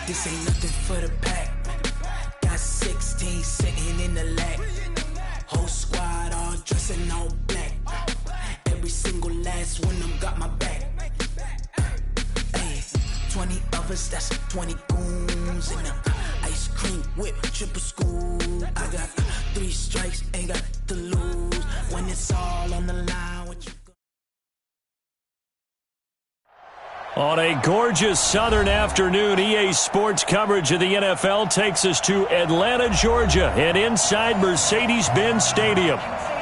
This ain't nothing for the pack. Got 16 sitting in the lap. Whole squad all dressing all black. Every single last one of them got my back. Hey, 20 of us, that's 20 goons in the ice cream whip, triple scoop. I got 3 strikes, ain't got to lose. When it's all on the line, what you On a gorgeous southern afternoon, EA Sports coverage of the NFL takes us to Atlanta, Georgia, and inside Mercedes-Benz Stadium.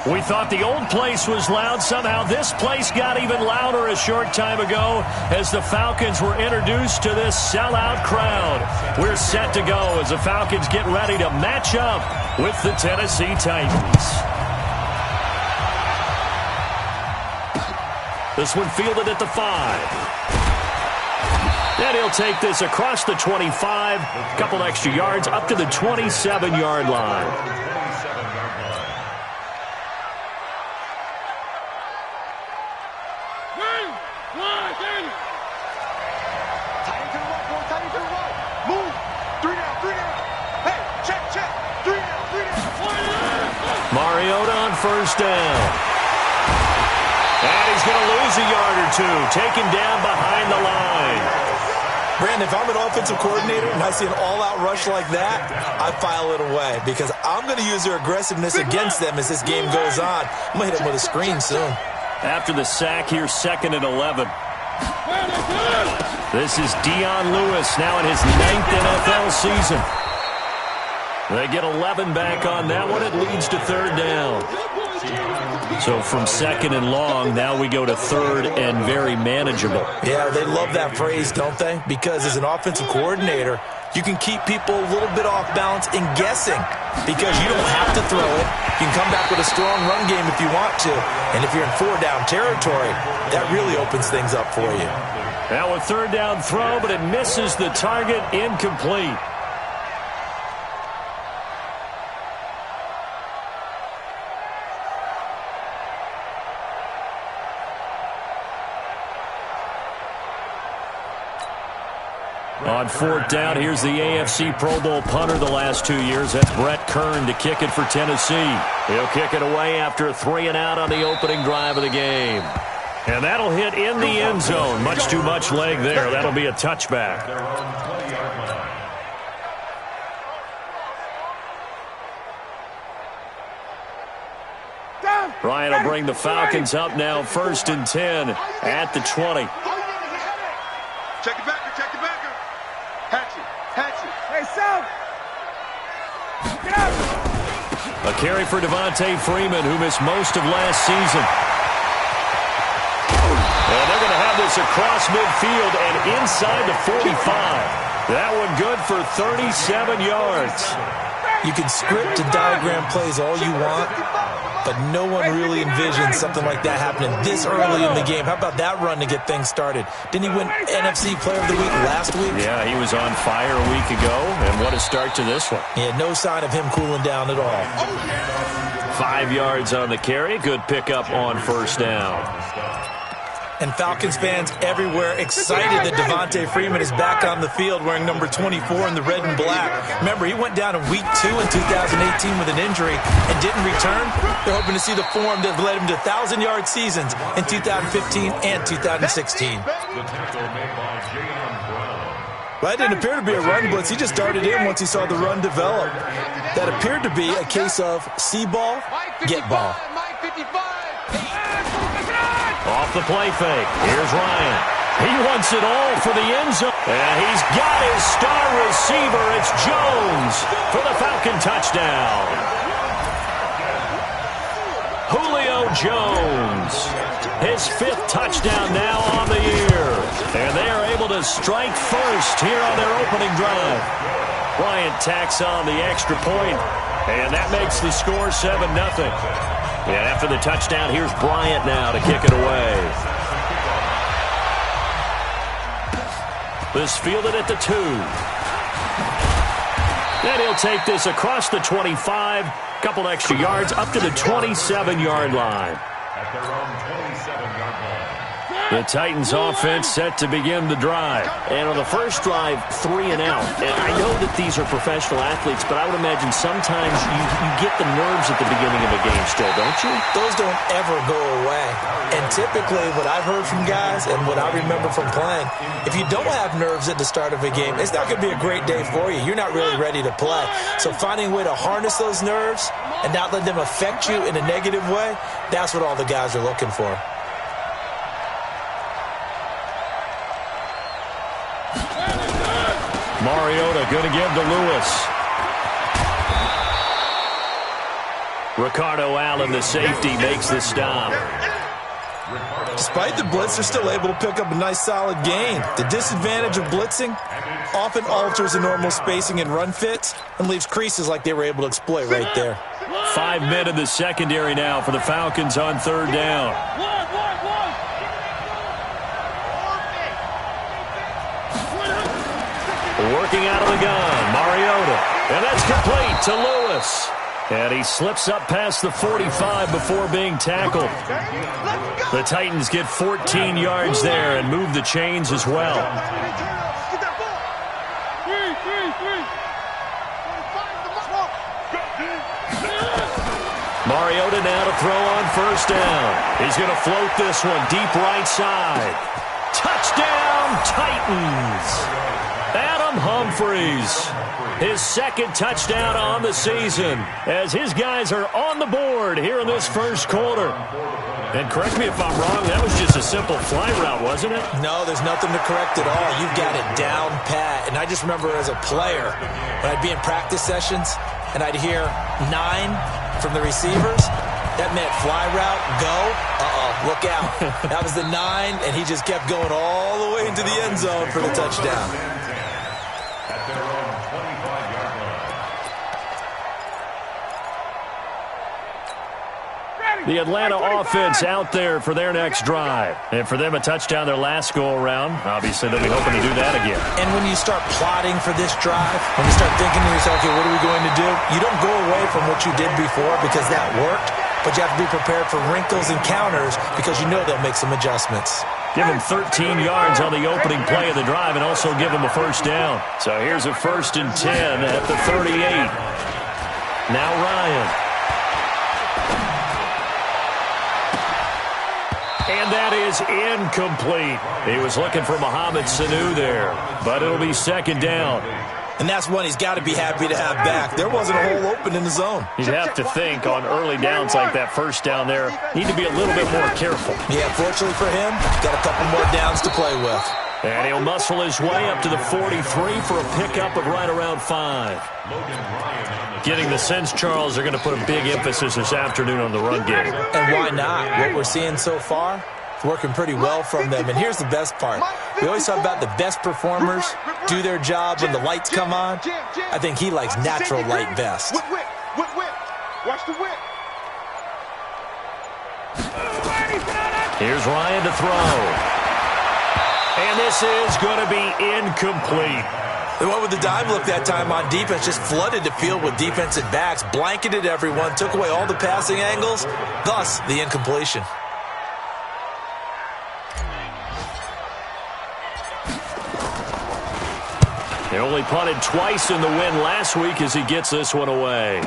We thought the old place was loud. Somehow this place got even louder a short time ago as the Falcons were introduced to this sellout crowd. We're set to go as the Falcons get ready to match up with the Tennessee Titans. This one fielded at the 5. And he'll take this across the 25, a couple extra yards, up to the 27-yard line. Mariota on first down. And he's going to lose a yard or two, taken down behind the line. Brandon, if I'm an offensive coordinator and I see an all-out rush like that, I file it away because I'm going to use their aggressiveness against them as this game goes on. I'm going to hit them with a screen soon. After the sack, here's 2nd and 11. This is Dion Lewis now in his 9th NFL season. They get 11 back on that one. It leads to 3rd down. So from 2nd and long, now we go to 3rd and very manageable. Yeah, they love that phrase, don't they? Because as an offensive coordinator, you can keep people a little bit off balance and guessing because you don't have to throw it. You can come back with a strong run game if you want to. And if you're in 4-down territory, that really opens things up for you. Now a 3rd down throw, but it misses the target, incomplete. On 4th down, here's the AFC Pro Bowl punter the last 2 years. That's Brett Kern to kick it for Tennessee. He'll kick it away after a 3-and-out on the opening drive of the game. And that'll hit in the end zone. Much too much leg there. That'll be a touchback. Ryan will bring the Falcons up now, 1st and 10 at the 20. Check it back. Hey, Sam! Get out! A carry for Devontae Freeman, who missed most of last season. And they're going to have this across midfield and inside the 45. That one good for 37 yards. You can script and diagram plays all you want, but no one really envisions something like that happening this early in the game. How about that run to get things started? Didn't he win NFC Player of the Week last week? Yeah, he was on fire a week ago, and what a start to this one. Yeah, no sign of him cooling down at all. 5 yards on the carry. Good pickup on 1st down. And Falcons fans everywhere excited that Devontae Freeman is back on the field wearing number 24 in the red and black. Remember, he went down in week 2 in 2018 with an injury and didn't return. They're hoping to see the form that led him to 1,000-yard seasons in 2015 and 2016. Well, that didn't appear to be a run blitz. He just darted in once he saw the run develop. That appeared to be a case of see ball, get ball. Off the play fake. Here's Ryan. He wants it all for the end zone. And he's got his star receiver. It's Jones for the Falcon touchdown. Julio Jones. His 5th touchdown now on the year. And they are able to strike first here on their opening drive. Bryant tacks on the extra point, and that makes the score 7-0. And after the touchdown, here's Bryant now to kick it away. This fielded at the 2. And he'll take this across the 25, couple extra yards, up to the 27-yard line. At their own 27-yard line. The Titans offense set to begin the drive. And on the first drive, 3 and out. And I know that these are professional athletes, but I would imagine sometimes you get the nerves at the beginning of a game still, don't you? Those don't ever go away. And typically what I've heard from guys and what I remember from playing, if you don't have nerves at the start of a game, it's not going to be a great day for you. You're not really ready to play. So finding a way to harness those nerves and not let them affect you in a negative way, that's what all the guys are looking for. Mariota going to give to Lewis. Ricardo Allen, the safety, makes the stop. Despite the blitz, they're still able to pick up a nice solid gain. The disadvantage of blitzing often alters the normal spacing and run fits and leaves creases like they were able to exploit right there. 5 men in the secondary now for the Falcons on third down. Working out of the gun, Mariota. And that's complete to Lewis. And he slips up past the 45 before being tackled. The Titans get 14 yards there and move the chains as well. Mariota now to throw on first down. He's going to float this one deep right side. Touchdown, Titans! Adam Humphries, his second touchdown on the season, as his guys are on the board here in this first quarter. And correct me if I'm wrong, that was just a simple fly route, wasn't it? No, there's nothing to correct at all. You've got it down pat. And I just remember as a player, when I'd be in practice sessions and I'd hear 9 from the receivers, that meant fly route, go, look out. That was the 9, and he just kept going all the way into the end zone for the touchdown. The Atlanta offense out there for their next drive. And for them, a touchdown their last go-around. Obviously, they'll be hoping to do that again. And when you start plotting for this drive, when you start thinking to yourself, okay, what are we going to do? You don't go away from what you did before because that worked, but you have to be prepared for wrinkles and counters because you know they'll make some adjustments. Give them 13 yards on the opening play of the drive and also give them a first down. So here's a 1st and 10 at the 38. Now Ryan. And that is incomplete. He was looking for Mohamed Sanu there, but it'll be 2nd down. And that's one he's got to be happy to have back. There wasn't a hole open in the zone. You'd have to think on early downs like that first down there, need to be a little bit more careful. Yeah, fortunately for him, got a couple more downs to play with. And he'll muscle his way up to the 43 for a pickup of right around 5. Getting the sense, Charles, they're going to put a big emphasis this afternoon on the run game. And why not? What we're seeing so far, it's working pretty well from them. And here's the best part. We always talk about the best performers do their job when the lights come on. I think he likes natural light best. Whip. Watch the whip. Here's Ryan to throw. And this is going to be incomplete. They went with the dive look that time on defense, just flooded the field with defensive backs, blanketed everyone, took away all the passing angles, thus the incompletion. He only punted twice in the win last week as he gets this one away.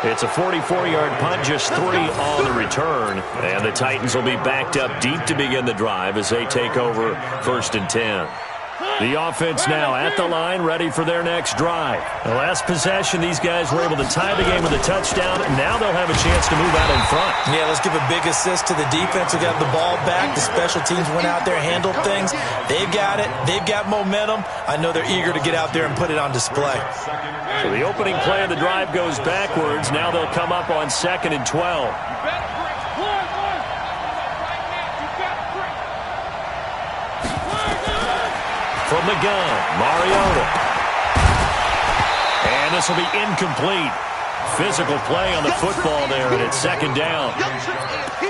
It's a 44-yard punt, just 3 on the return. And the Titans will be backed up deep to begin the drive as they take over 1st and 10. The offense now at the line, ready for their next drive. The last possession, these guys were able to tie the game with a touchdown, and now they'll have a chance to move out in front. Yeah, let's give a big assist to the defense who got the ball back. The special teams went out there, handled things. They've got it. They've got momentum. I know they're eager to get out there and put it on display. So the opening play of the drive goes backwards. Now they'll come up on 2nd and 12. From the gun, Mariota. And this will be incomplete. physical play on the football there, and it's second down.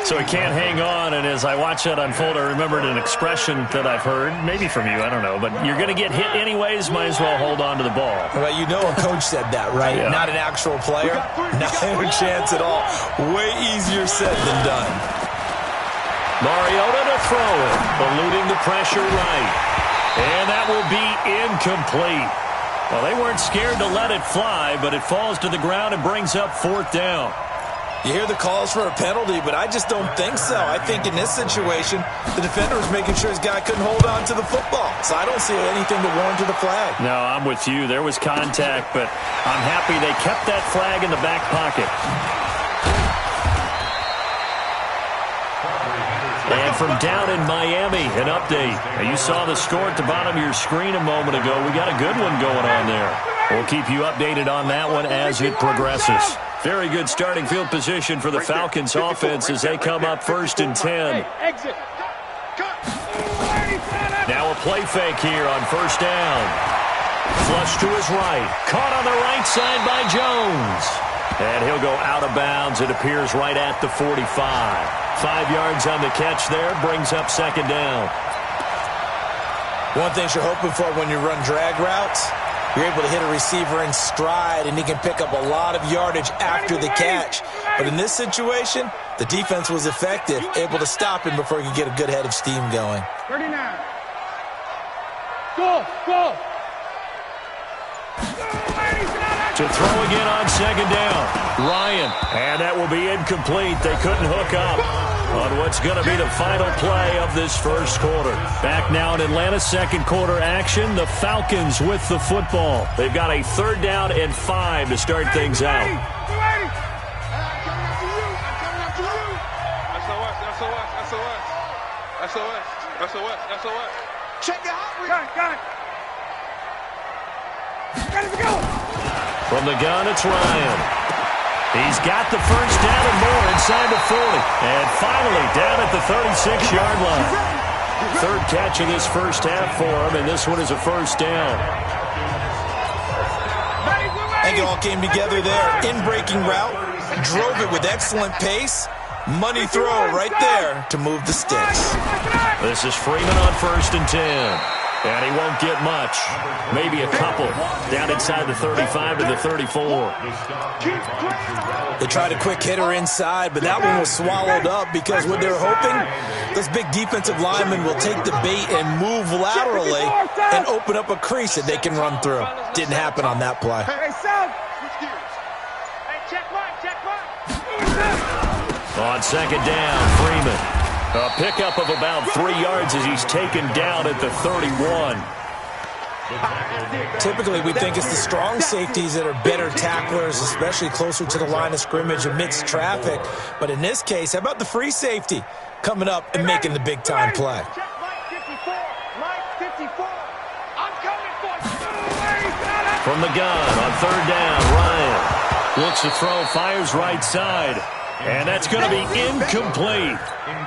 So he can't hang on, and as I watch that unfold, I remembered an expression that I've heard, maybe from you, I don't know, but you're going to get hit anyways, might as well hold on to the ball. Well, you know a coach said that, right? Yeah. Not an actual player. Not a chance at all. Way easier said than done. Mariota to throw it, eluding the pressure right. And that will be incomplete. Well, they weren't scared to let it fly, but it falls to the ground and brings up fourth down. You hear the calls for a penalty, but I just don't think so. I think in this situation, the defender was making sure his guy couldn't hold on to the football. So I don't see anything to warrant the flag. No, I'm with you. There was contact, but I'm happy they kept that flag in the back pocket. And from down in Miami, an update. You saw the score at the bottom of your screen a moment ago. We got a good one going on there. We'll keep you updated on that one as it progresses. Very good starting field position for the Falcons offense as they come up 1st and 10. Now a play fake here on 1st down. Flush to his right. Caught on the right side by Jones. And he'll go out of bounds. It appears right at the 45. 5 yards on the catch there. Brings up 2nd down. One thing you're hoping for when you run drag routes, you're able to hit a receiver in stride, and he can pick up a lot of yardage after the catch. But in this situation, the defense was effective, able to stop him before he could get a good head of steam going. 39. Go. To throw again on 2nd down. Ryan. And that will be incomplete. They couldn't hook up on what's going to be the final play of this first quarter. Back now in Atlanta, second quarter action. The Falcons with the football. They've got a 3rd down and 5 to start things out. SOS. Check it out. Got it. Ready to go. From the gun, it's Ryan. He's got the 1st down and more inside the 40. And finally down at the 36-yard line. 3rd catch of this first half for him, and this one is a 1st down. I think it all came together there. In-breaking route, drove it with excellent pace. Money throw right there to move the sticks. This is Freeman on 1st and 10. And he won't get much. Maybe a couple. Down inside the 35 to the 34. They tried a quick hitter inside, but that one was swallowed up because what they're hoping, those big defensive linemen will take the bait and move laterally and open up a crease that they can run through. Didn't happen on that play. On 2nd down, Freeman. A pickup of about 3 yards as he's taken down at the 31. Typically, we think it's the strong safeties that are better tacklers, especially closer to the line of scrimmage amidst traffic. But in this case, how about the free safety coming up and making the big-time play? From the gun on 3rd down, Ryan looks to throw, fires right side. And that's going to be incomplete.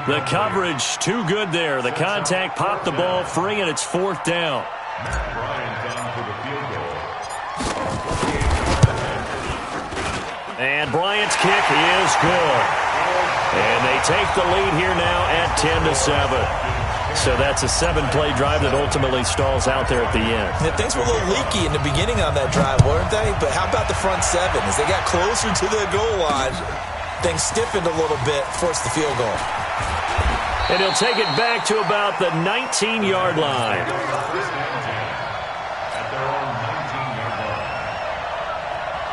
The coverage too good there. The contact popped the ball free, and it's 4th down. And Bryant's kick is good. And they take the lead here now at 10-7. So that's a 7-play drive that ultimately stalls out there at the end. Yeah, things were a little leaky in the beginning on that drive, weren't they? But how about the front 7? As they got closer to the goal line, things stiffened a little bit, forced the field goal. And he'll take it back to about the 19-yard line.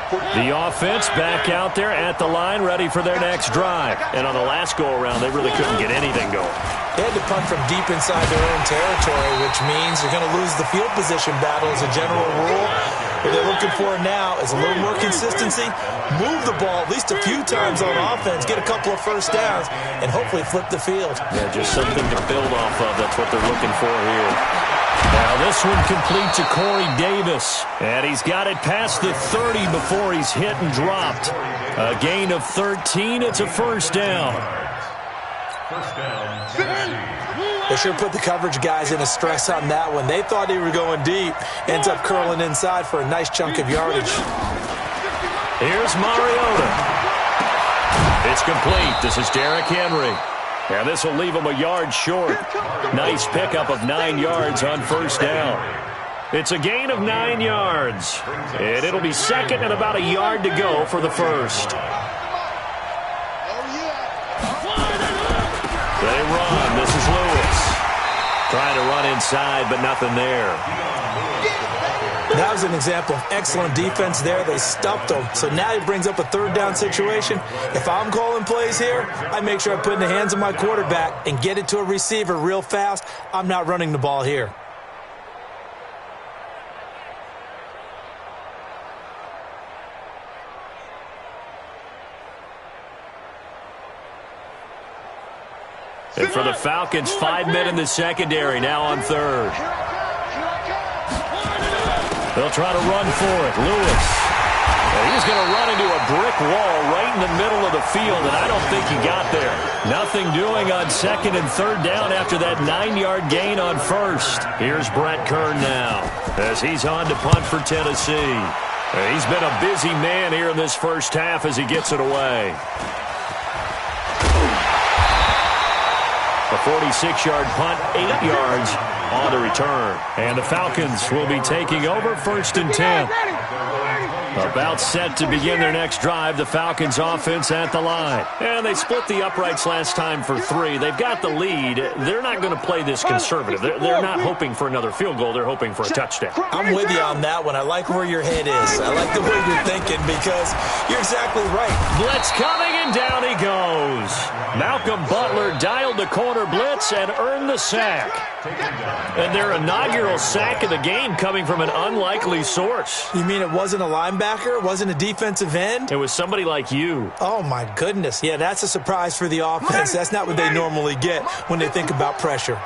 The offense back out there at the line, ready for their next drive. And on the last go-around, they really couldn't get anything going. They had to punt from deep inside their own territory, which means they're going to lose the field position battle as a general rule. What they're looking for now is a little more consistency, move the ball at least a few times on offense, get a couple of 1st downs, and hopefully flip the field. Yeah, just something to build off of. That's what they're looking for here. Now this one complete to Corey Davis. And he's got it past the 30 before he's hit and dropped. A gain of 13. It's a 1st down. They sure put the coverage guys in a stress on that one. They thought they were going deep. Ends up curling inside for a nice chunk of yardage. Here's Mariota. It's complete. This is Derrick Henry. And this will leave him a yard short. Nice pickup of 9 yards on first down. It's a gain of 9 yards. And it'll be second and about a yard to go for the first. They run. This is Lewis. Trying to run inside, but nothing there. That was an example of excellent defense there. They stuffed him. So now he brings up a third down situation. If I'm calling plays here, I make sure I put it in the hands of my quarterback and get it to a receiver real fast. I'm not running the ball here. And for the Falcons, 5 men in the secondary, now on third. They'll try to run for it. Lewis. And he's going to run into a brick wall right in the middle of the field, and I don't think he got there. Nothing doing on second and third down after that 9-yard gain on first. Here's Brett Kern now as he's on to punt for Tennessee. He's been a busy man here in this first half as he gets it away. A 46-yard punt, 8 yards on the return. And the Falcons will be taking over first and 10. About set to begin their next drive, the Falcons offense at the line. And they split the uprights last time for 3. They've got the lead. They're not going to play this conservative. They're not hoping for another field goal. They're hoping for a touchdown. I'm with you on that one. I like where your head is. I like the way you're thinking because you're exactly right. Blitz coming, and down he goes. Malcolm Butler dialed the corner blitz and earned the sack. And their inaugural sack of the game coming from an unlikely source. You mean it wasn't a linebacker? It wasn't a defensive end? It was somebody like you. Oh, my goodness. Yeah, that's a surprise for the offense. That's not what they normally get when they think about pressure.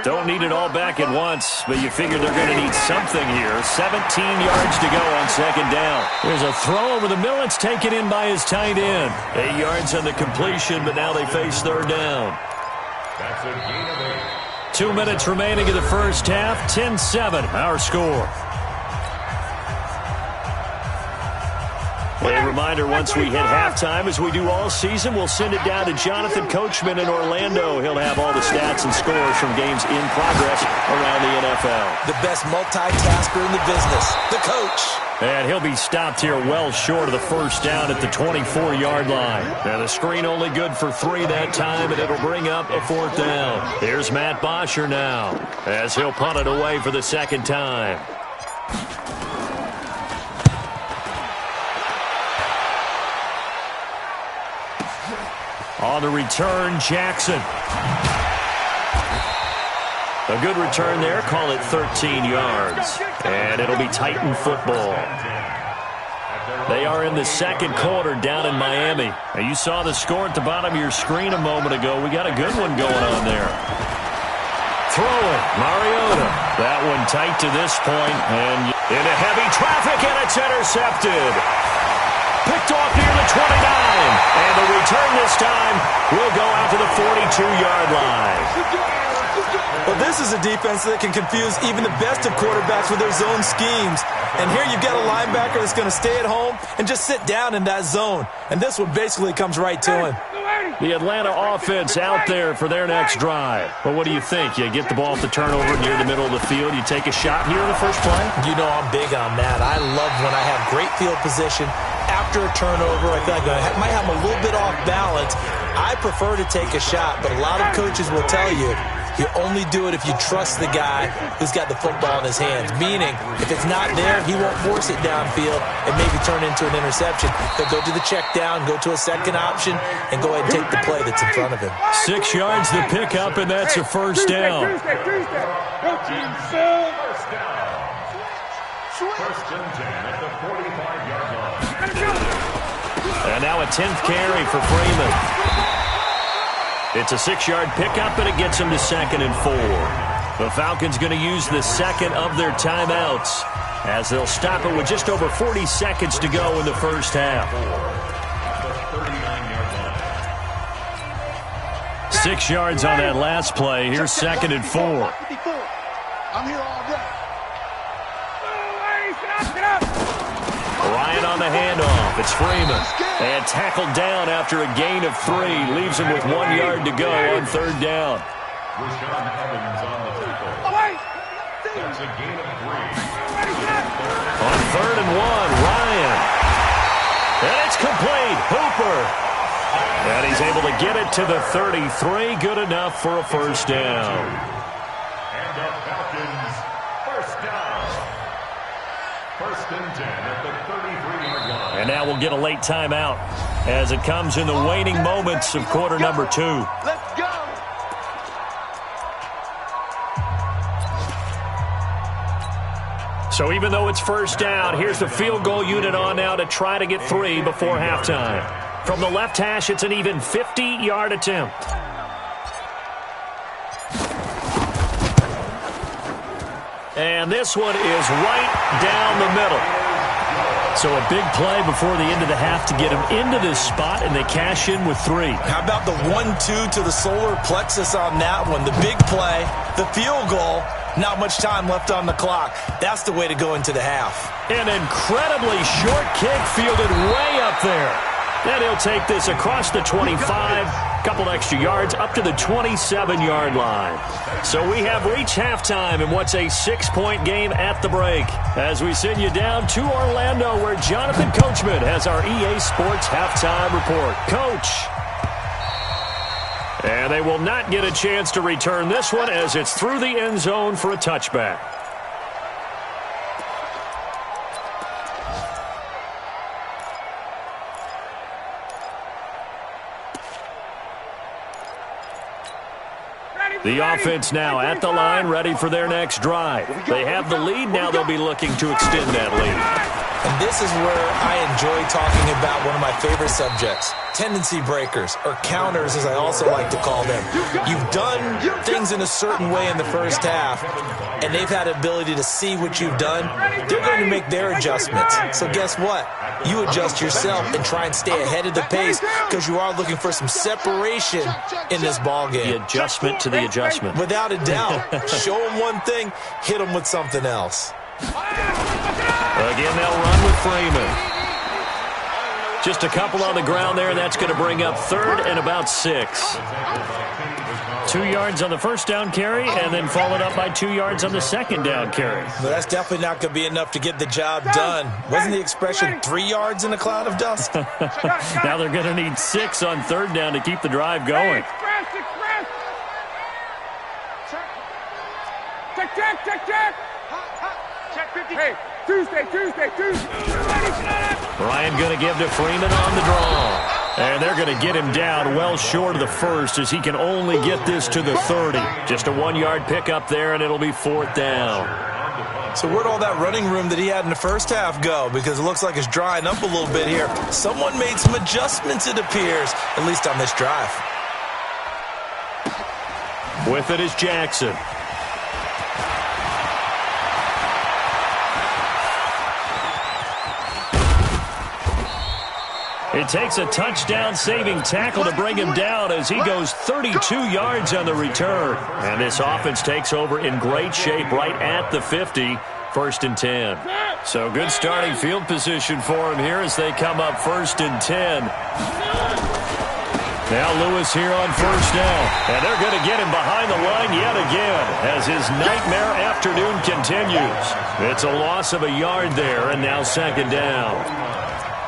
Don't need it all back at once, but you figure they're going to need something here. 17 yards to go on second down. There's a throw over the middle. It's taken in by his tight end. 8 yards on the completion, but now they face third down. That's a gain of 8. 2 minutes remaining in the first half. 10-7, our score. A reminder, once we hit halftime, as we do all season, we'll send it down to Jonathan Coachman in Orlando. He'll have all the stats and scores from games in progress around the NFL. The best multitasker in the business, the coach. And he'll be stopped here well short of the first down at the 24-yard line. And the screen only good for 3 that time, and it'll bring up a fourth down. Here's Matt Bosher now as he'll punt it away for the second time. On the return, Jackson. A good return there. Call it 13 yards. And it'll be Titan football. They are in the second quarter down in Miami. Now, you saw the score at the bottom of your screen a moment ago. We got a good one going on there. Throwing, Mariota. That one tight to this point. And into heavy traffic, and it's intercepted. Picked off near the 29. And the return this time will go out to the 42-yard line. Well, this is a defense that can confuse even the best of quarterbacks with their zone schemes. And here you've got a linebacker that's going to stay at home and just sit down in that zone. And this one basically comes right to him. The Atlanta offense out there for their next drive. Well, what do you think? You get the ball off the turnover near the middle of the field. You take a shot here in the first play? You know I'm big on that. I love when I have great field position after a turnover. I feel like I might have a little bit off balance. I prefer to take a shot, but a lot of coaches will tell you only do it if you trust the guy who's got the football in his hands. Meaning, if it's not there, he won't force it downfield and maybe turn into an interception. He'll go to the check down, go to a second option, and go ahead and take the play that's in front of him. 6 yards the pickup, and that's a first down. First and 10 at the 45-yard line. And now a 10th carry for Freeman. It's a 6-yard pickup, and it gets them to second and 4. The Falcons going to use the second of their timeouts as they'll stop it with just over 40 seconds to go in the first half. 6 yards on that last play. Here's second and 4. I'm here all day. Ryan on the handoff. It's Freeman. And tackled down after a gain of 3. Leaves him with 1 yard to go on third down. Rashaan Evans on the tackle. That's a gain of 3. On 3rd and 1, Ryan. And it's complete. Hooper. And he's able to get it to the 33. Good enough for a first down. And the Falcons, first down. 1st and 10 at the 33-yard line. And now we'll get a late timeout as it comes in the waning moments of quarter number 2. Let's go. So even though it's first down, here's the field goal unit on now to try to get 3 before halftime. From the left hash, it's an even 50-yard attempt. And this one is right down the middle. So a big play before the end of the half to get them into this spot, and they cash in with 3. How about the 1-2 to the solar plexus on that one? The big play, the field goal, not much time left on the clock. That's the way to go into the half. An incredibly short kick fielded way up there. And he'll take this across the 25, couple extra yards, up to the 27-yard line. So we have reached halftime in what's a 6-point game at the break. As we send you down to Orlando, where Jonathan Coachman has our EA Sports halftime report. Coach. And they will not get a chance to return this one as it's through the end zone for a touchback. The offense now at the line, ready for their next drive. They have the lead. Now they'll be looking to extend that lead. And this is where I enjoy talking about one of my favorite subjects, tendency breakers, or counters as I also like to call them. You've done things in a certain way in the first half, and they've had the ability to see what you've done. They're going to make their adjustments. So guess what? You adjust yourself and try and stay ahead of the pace because you are looking for some separation in this ball game. The adjustment to the adjustment. Without a doubt. Show them one thing, hit them with something else. Again, they'll run with Freeman. Just a couple on the ground there, and that's going to bring up 3rd and about 6. 2 yards on the first down carry, and then followed up by 2 yards on the second down carry. Well, that's definitely not going to be enough to get the job done. Wasn't the expression 3 yards in a cloud of dust? Now they're going to need 6 on 3rd down to keep the drive going. Check. Check 50. Hey, Tuesday. Ryan going to give to Freeman on the draw. And they're going to get him down well short of the first as he can only get this to the 30. Just a 1-yard pickup there, and it'll be 4th down. So where'd all that running room that he had in the first half go? Because it looks like it's drying up a little bit here. Someone made some adjustments, it appears, at least on this drive. With it is Jackson. It takes a touchdown-saving tackle to bring him down as he goes 32 yards on the return. And this offense takes over in great shape right at the 50, 1st and 10. So good starting field position for him here as they come up 1st and 10. Now Lewis here on 1st down. And they're going to get him behind the line yet again as his nightmare afternoon continues. It's a loss of a yard there, and now 2nd down.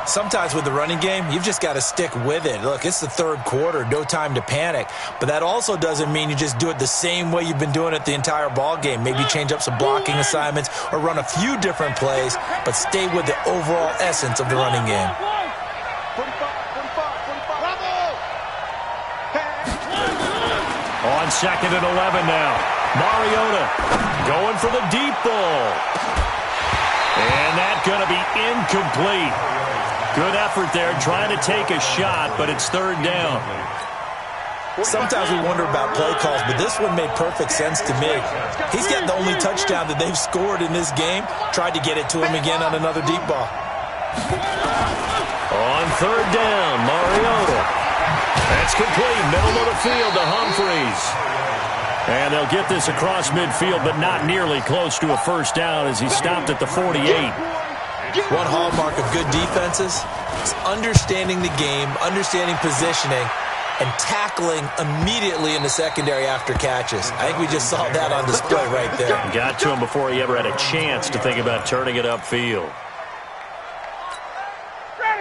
Sometimes with the running game, you've just got to stick with it. Look, it's the 3rd quarter, no time to panic. But that also doesn't mean you just do it the same way you've been doing it the entire ball game. Maybe change up some blocking assignments or run a few different plays, but stay with the overall essence of the running game. On 2nd and 11 now. Mariota going for the deep ball. And that's going to be incomplete. Good effort there, trying to take a shot, but it's 3rd down. Sometimes we wonder about play calls, but this one made perfect sense to me. He's got the only touchdown that they've scored in this game. Tried to get it to him again on another deep ball. On 3rd down, Mariota. That's complete, middle of the field to Humphreys. And they'll get this across midfield, but not nearly close to a first down as he stopped at the 48. One hallmark of good defenses is understanding the game, understanding positioning, and tackling immediately in the secondary after catches. I think we just saw that on display right there. Got to him before he ever had a chance to think about turning it upfield.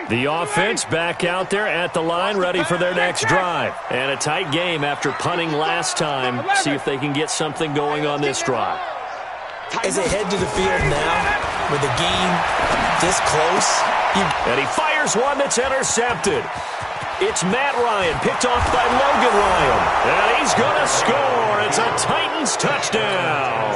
The offense back out there at the line, ready for their next drive. And a tight game after punting last time. See if they can get something going on this drive. As they head to the field now, with the game this close. And he fires one that's intercepted. It's Matt Ryan, picked off by Logan Ryan. And he's going to score. It's a Titans touchdown.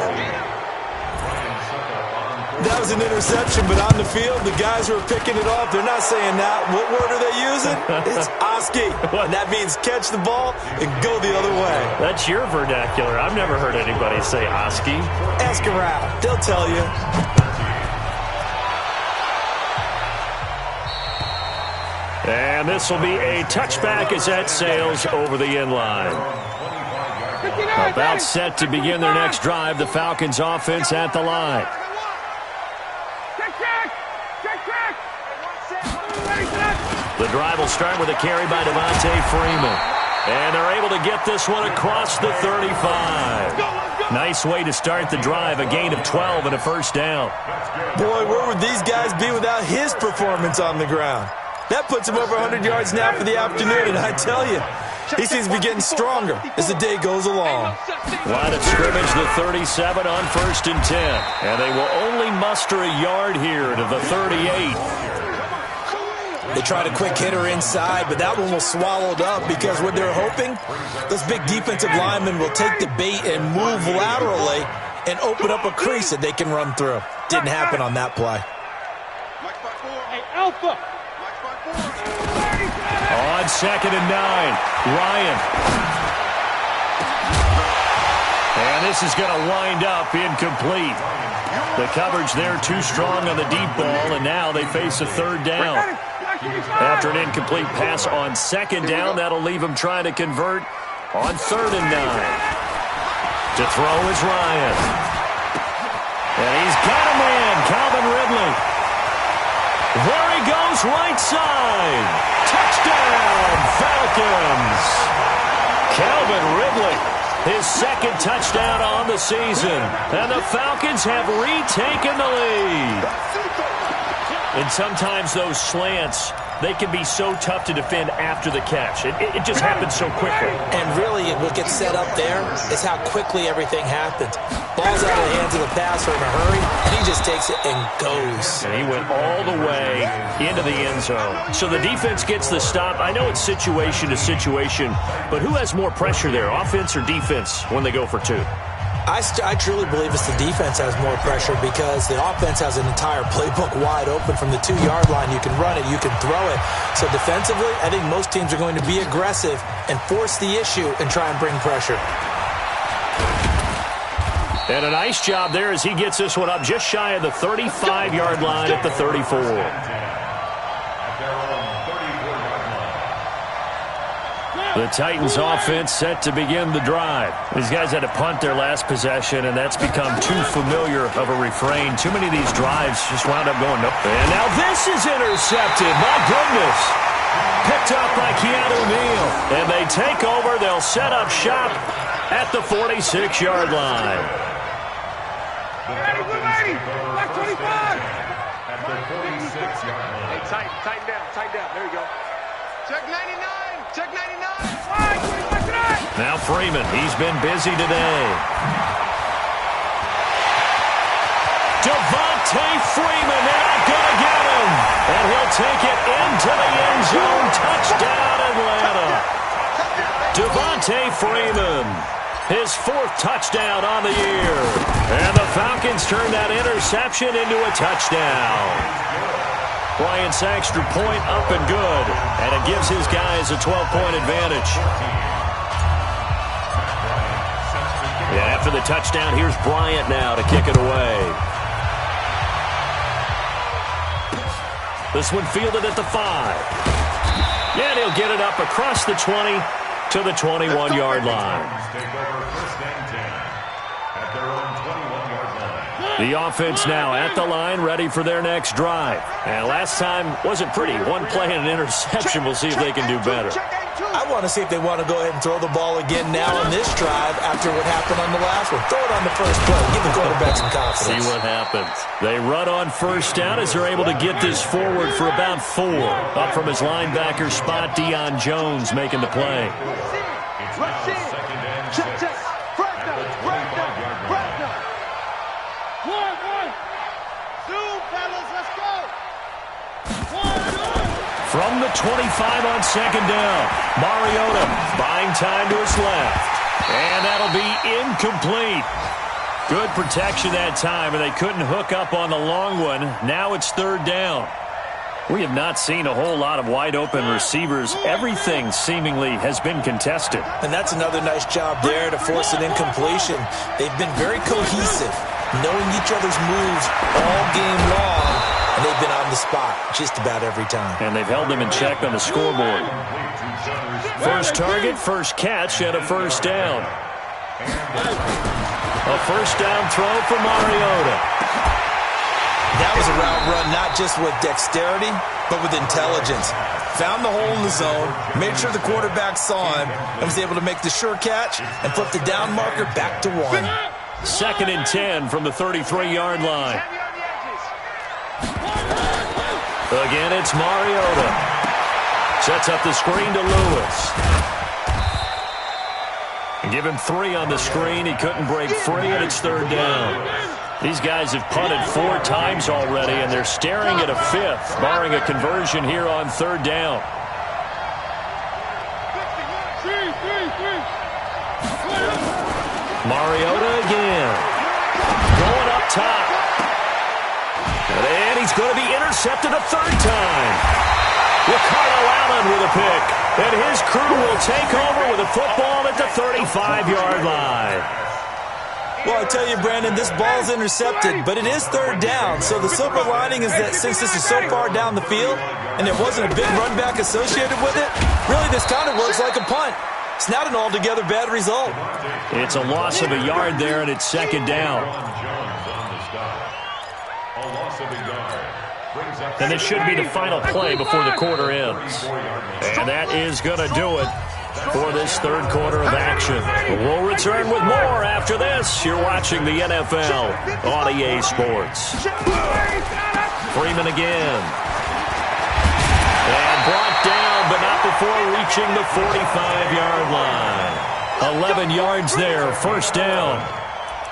That was an interception, but on the field, the guys who are picking it off, they're not saying that. What word are they using? It's Oski. And that means catch the ball and go the other way. That's your vernacular. I've never heard anybody say Oski. Ask around. They'll tell you. And this will be a touchback as that sails over the end line. About set to begin their next drive, the Falcons offense at the line. The drive will start with a carry by Devontae Freeman. And they're able to get this one across the 35. Nice way to start the drive, a gain of 12 and a first down. Boy, where would these guys be without his performance on the ground? That puts him over 100 yards now for the afternoon, and I tell you, he seems to be getting stronger as the day goes along. Line of scrimmage, the 37 on 1st and 10. And they will only muster a yard here to the 38. They tried a quick hitter inside, but that one was swallowed up because what they're hoping, those big defensive linemen will take the bait and move laterally and open up a crease that they can run through. Didn't happen on that play. Hey, Alpha. On 2nd and 9, Ryan. And this is going to wind up incomplete. The coverage there too strong on the deep ball, and now they face a 3rd down. After an incomplete pass on 2nd down, that'll leave him trying to convert on 3rd and 9. To throw is Ryan. And he's got a man, Calvin Ridley. There he goes, right side. Touchdown, Falcons. Calvin Ridley, his 2nd touchdown on the season. And the Falcons have retaken the lead. And sometimes those slants, they can be so tough to defend after the catch. It just happens so quickly. And really, what gets set up there is how quickly everything happens. Ball's out of the hands of the passer in a hurry, and he just takes it and goes. And he went all the way into the end zone. So the defense gets the stop. I know it's situation to situation, but who has more pressure there, offense or defense, when they go for 2? I truly believe it's the defense has more pressure because the offense has an entire playbook wide open from the 2-yard line. You can run it, you can throw it. So defensively, I think most teams are going to be aggressive and force the issue and try and bring pressure. And a nice job there as he gets this one up just shy of the 35-yard line at the 34. The Titans offense set to begin the drive. These guys had to punt their last possession, and that's become too familiar of a refrain. Too many of these drives just wound up going nope. And now this is intercepted. My goodness. Picked up by Keanu Neal. And they take over. They'll set up shop at the 46-yard line. Ready. Black 25. At the 46-yard line. Hey, tighten down. There you go. Check 99. Check 99. Now Freeman, he's been busy today. Devontae Freeman, they're not going to get him. And he'll take it into the end zone. Touchdown, Atlanta. Devontae Freeman, his 4th touchdown on the year. And the Falcons turn that interception into a touchdown. Brian extra point up and good, and it gives his guys a 12-point advantage. And after the touchdown, here's Bryant now to kick it away. This one fielded at the 5. And he'll get it up across the 20 to the 21-yard line. Take over 1st and 10 at their own 21-yard line. The offense now at the line, ready for their next drive. And last time wasn't pretty. One play and an interception. We'll see if they can do better. I want to see if they want to go ahead and throw the ball again now on this drive after what happened on the last one. Throw it on the first play. Give the quarterback some confidence. See what happens. They run on first down as they're able to get this forward for about 4. Up from his linebacker spot, Deion Jones making the play. From the 25 on second down, Mariota buying time to his left. And that'll be incomplete. Good protection that time, and they couldn't hook up on the long one. Now it's third down. We have not seen a whole lot of wide-open receivers. Everything seemingly has been contested. And that's another nice job there to force an incompletion. They've been very cohesive, knowing each other's moves all game long. And they've been on the spot just about every time. And they've held them in check on the scoreboard. First target, first catch, and a first down. A first down throw for Mariota. That was a route run not just with dexterity, but with intelligence. Found the hole in the zone, made sure the quarterback saw him, and was able to make the sure catch and flip the down marker back to 1. Second and 10 from the 33-yard line. Again, it's Mariota. Sets up the screen to Lewis. Give him 3 on the screen. He couldn't break free, and it's third down. These guys have punted 4 times already, and they're staring at a 5th, barring a conversion here on third down. Mariota again. Going up top. And he's going to be intercepted a third time. Ricardo Allen with a pick. And his crew will take over with a football at the 35-yard line. Well, I tell you, Brandon, this ball's intercepted, but it is third down. So the silver lining is that since this is so far down the field and there wasn't a big run back associated with it, really this kind of works like a punt. It's not an altogether bad result. It's a loss of a yard there, and it's second down. And this should be the final play before the quarter ends. And that is going to do it for this third quarter of action. We'll return with more after this. You're watching the NFL on EA Sports. Freeman again. And brought down, but not before reaching the 45-yard line. 11 yards there, first down.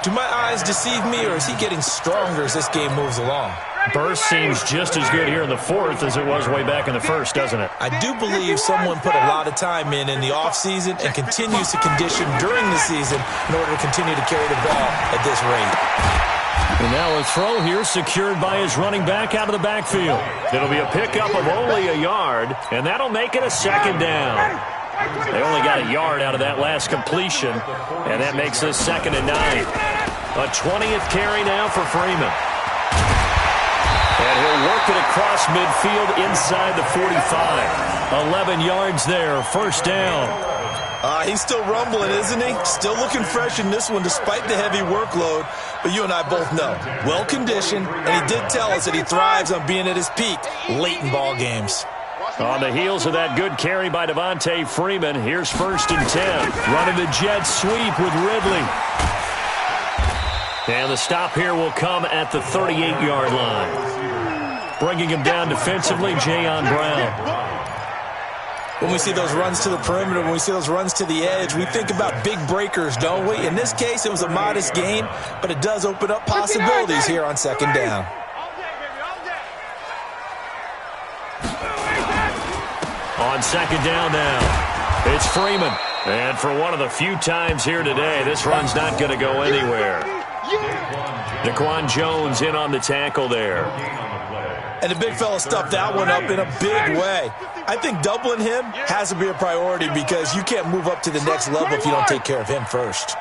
Do my eyes deceive me, or is he getting stronger as this game moves along? Burst seems just as good here in the fourth as it was way back in the first, doesn't it? I do believe someone put a lot of time in the offseason and continues to condition during the season in order to continue to carry the ball at this rate. And now a throw here secured by his running back out of the backfield. It'll be a pickup of only a yard, and that'll make it a second down. They only got a yard out of that last completion, and that makes us 2nd and 9. A 20th carry now for Freeman. And he'll work it across midfield inside the 45. 11 yards there, first down. He's still rumbling, isn't he? Still looking fresh in this one despite the heavy workload. But you and I both know, well-conditioned, and he did tell us that he thrives on being at his peak late in ball games. On the heels of that good carry by Devontae Freeman, here's 1st and 10. Running the jet sweep with Ridley. And the stop here will come at the 38-yard line. Bringing him down defensively, Jayon Brown. When we see those runs to the perimeter, when we see those runs to the edge, we think about big breakers, don't we? In this case, it was a modest gain, but it does open up possibilities here on 2nd down. On 2nd down now, it's Freeman. And for one of the few times here today, this run's not going to go anywhere. Daquan Jones in on the tackle there. And the big fella stuffed that one up in a big way. I think doubling him has to be a priority because you can't move up to the next level if you don't take care of him first.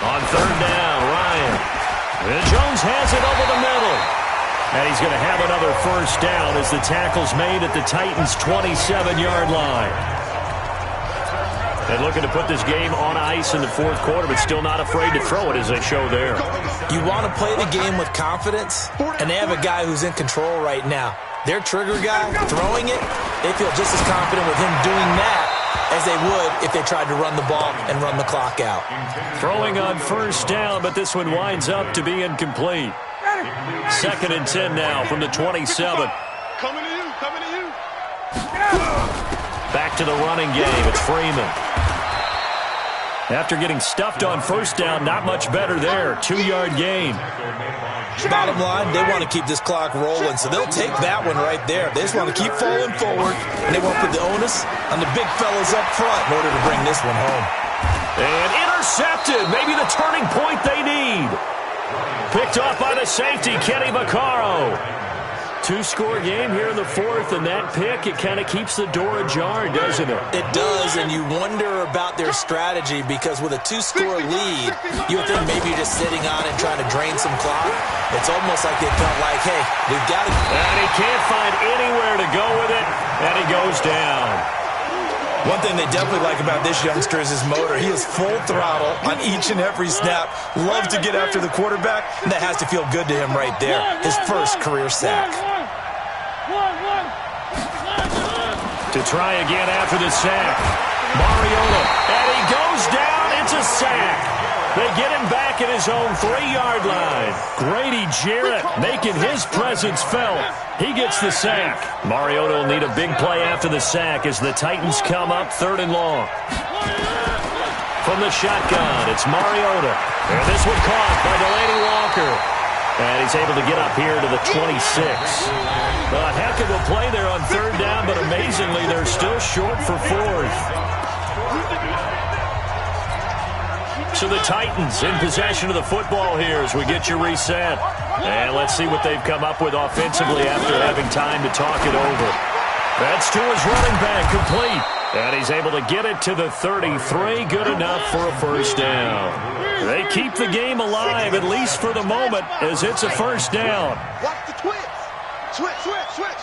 On 3rd down, Ryan. And Jones has it over the middle. And he's going to have another first down as the tackle's made at the Titans' 27-yard line. And looking to put this game on ice in the fourth quarter, but still not afraid to throw it as they show there. You want to play the game with confidence, and they have a guy who's in control right now. Their trigger guy, throwing it, they feel just as confident with him doing that as they would if they tried to run the ball and run the clock out. Throwing on first down, but this one winds up to be incomplete. 2nd and 10 now from the 27. Coming to you, coming to you. Back to the running game. It's Freeman. After getting stuffed on first down, not much better there. 2-yard gain. Bottom line, they want to keep this clock rolling, so they'll take that one right there. They just want to keep falling forward, and they want to put the onus on the big fellas up front in order to bring this one home. And intercepted. Maybe the turning point they need. Picked off by the safety, Kenny Vaccaro. 2-score game here in the fourth, and that pick, it kind of keeps the door ajar, doesn't it? It does, and you wonder about their strategy because with a 2-score lead, you would think maybe you're just sitting on it trying to drain some clock. It's almost like they felt like, hey, we've got to... And he can't find anywhere to go with it, and he goes down. One thing they definitely like about this youngster is his motor. He is full throttle on each and every snap. Loves to get after the quarterback, and that has to feel good to him right there. His first career sack. To try again after the sack. Mariota, and he goes down. It's a sack. They get him back at his own 3-yard line. Grady Jarrett making his presence felt. He gets the sack. Mariota will need a big play after the sack as the Titans come up 3rd and long. From the shotgun, it's Mariota. And this one caught by Delaney Walker. And he's able to get up here to the 26. A heck of a play there on 3rd down, but amazingly, they're still short for 4th. So the Titans in possession of the football here as we get you reset. And let's see what they've come up with offensively after having time to talk it over. That's to his running back, complete. And he's able to get it to the 33. Good enough for a first down. They keep the game alive, at least for the moment, as it's a first down. Watch the twitch. Switch, switch, switch.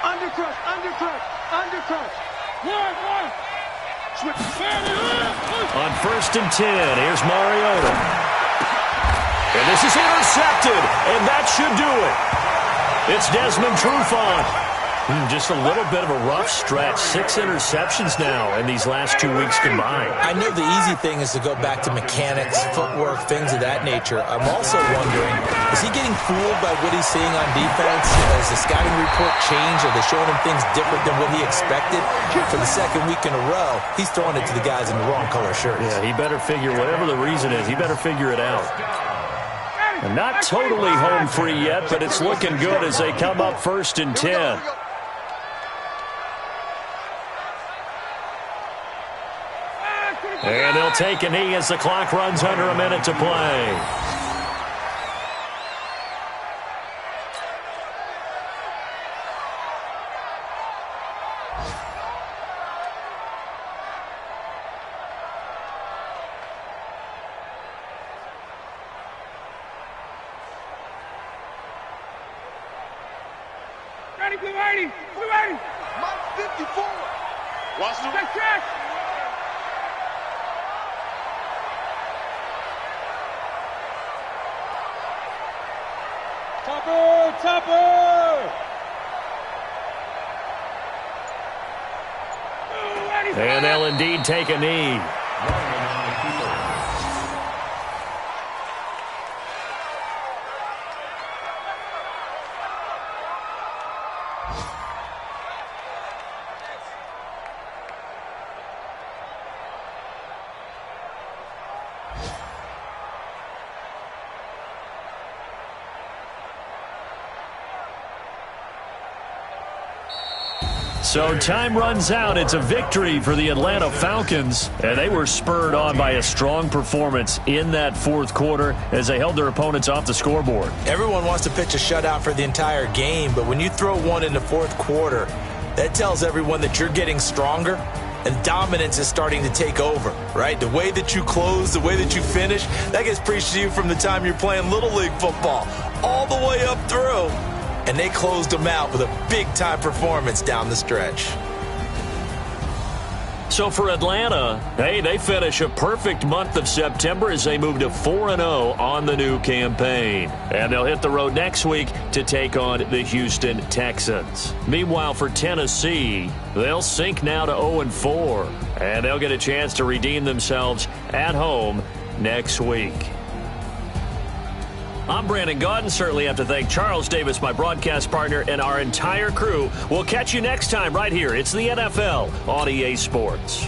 Undercrush, undercrush, undercrush. One. Switch. On 1st and 10, here's Mariota. And this is intercepted, and that should do it. It's Desmond Trufant. Just a little bit of a rough stretch. 6 interceptions now in these last 2 weeks combined. I know the easy thing is to go back to mechanics, footwork, things of that nature. I'm also wondering, is he getting fooled by what he's seeing on defense? Has the scouting report changed? Are they showing him things different than what he expected? For the 2nd week in a row, he's throwing it to the guys in the wrong color shirts. Yeah, he better figure, whatever the reason is, he better figure it out. And not totally home free yet, but it's looking good as they come up 1st and 10. And they'll take a knee as the clock runs under a minute to play. Ready, blue 80, blue 80. Mike 54. Watch the track. Topper! And they'll indeed take a knee. So time runs out. It's a victory for the Atlanta Falcons. And they were spurred on by a strong performance in that fourth quarter as they held their opponents off the scoreboard. Everyone wants to pitch a shutout for the entire game, but when you throw one in the fourth quarter, that tells everyone that you're getting stronger and dominance is starting to take over, right? The way that you close, the way that you finish, that gets preached to you from the time you're playing Little League football all the way up through. And they closed them out with a big-time performance down the stretch. So So for Atlanta, hey, they finish a perfect month of September as they move to 4-0 on the new campaign. And they'll hit the road next week to take on the Houston Texans. Meanwhile, for Tennessee, they'll sink now to 0-4. And they'll get a chance to redeem themselves at home next week. I'm Brandon Gaudin. Certainly have to thank Charles Davis, my broadcast partner, and our entire crew. We'll catch you next time right here. It's the NFL on EA Sports.